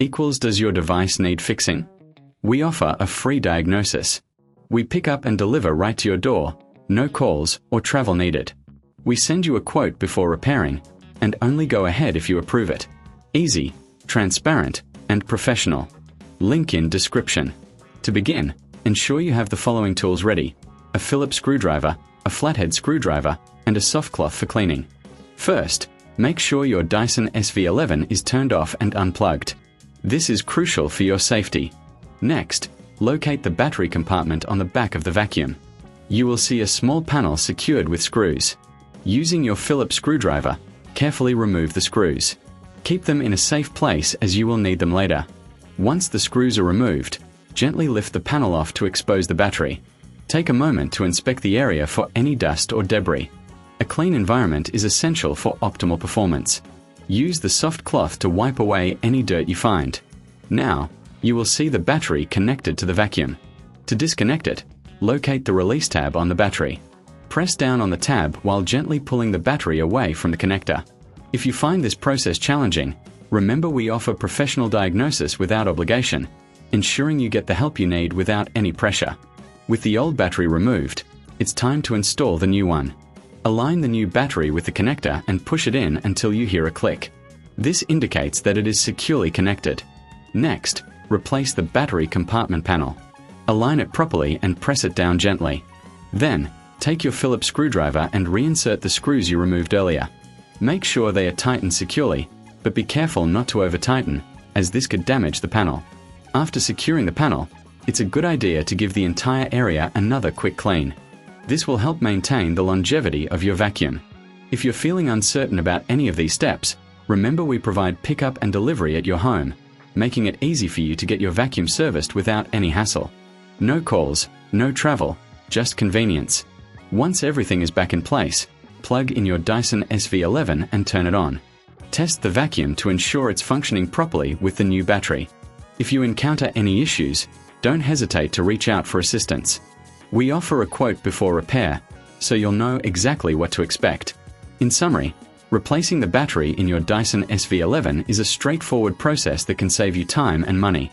equals does your device need fixing? We offer a free diagnosis. We pick up and deliver right to your door, no calls or travel needed. We send you a quote before repairing, and only go ahead if you approve it. Easy, transparent, and professional. Link in description. To begin, ensure you have the following tools ready: a Phillips screwdriver, a flathead screwdriver, and a soft cloth for cleaning. First, make sure your Dyson SV11 is turned off and unplugged. This is crucial for your safety. Next, locate the battery compartment on the back of the vacuum. You will see a small panel secured with screws. Using your Phillips screwdriver, carefully remove the screws. Keep them in a safe place as you will need them later. Once the screws are removed, gently lift the panel off to expose the battery. Take a moment to inspect the area for any dust or debris. A clean environment is essential for optimal performance. Use the soft cloth to wipe away any dirt you find. Now, you will see the battery connected to the vacuum. To disconnect it, locate the release tab on the battery. Press down on the tab while gently pulling the battery away from the connector. If you find this process challenging, remember we offer professional diagnosis without obligation, ensuring you get the help you need without any pressure. With the old battery removed, it's time to install the new one. Align the new battery with the connector and push it in until you hear a click. This indicates that it is securely connected. Next, replace the battery compartment panel. Align it properly and press it down gently. Then, take your Phillips screwdriver and reinsert the screws you removed earlier. Make sure they are tightened securely, but be careful not to over-tighten, as this could damage the panel. After securing the panel, it's a good idea to give the entire area another quick clean. This will help maintain the longevity of your vacuum. If you're feeling uncertain about any of these steps, remember we provide pickup and delivery at your home, making it easy for you to get your vacuum serviced without any hassle. No calls, no travel, just convenience. Once everything is back in place, plug in your Dyson SV11 and turn it on. Test the vacuum to ensure it's functioning properly with the new battery. If you encounter any issues, don't hesitate to reach out for assistance. We offer a quote before repair, so you'll know exactly what to expect. In summary, replacing the battery in your Dyson SV11 is a straightforward process that can save you time and money.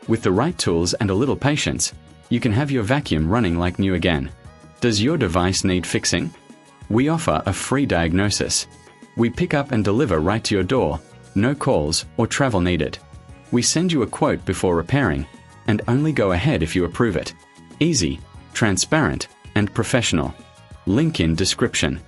With the right tools and a little patience, you can have your vacuum running like new again. Does your device need fixing? We offer a free diagnosis. We pick up and deliver right to your door, no calls or travel needed. We send you a quote before repairing, and only go ahead if you approve it. Easy, transparent, and professional. Link in description.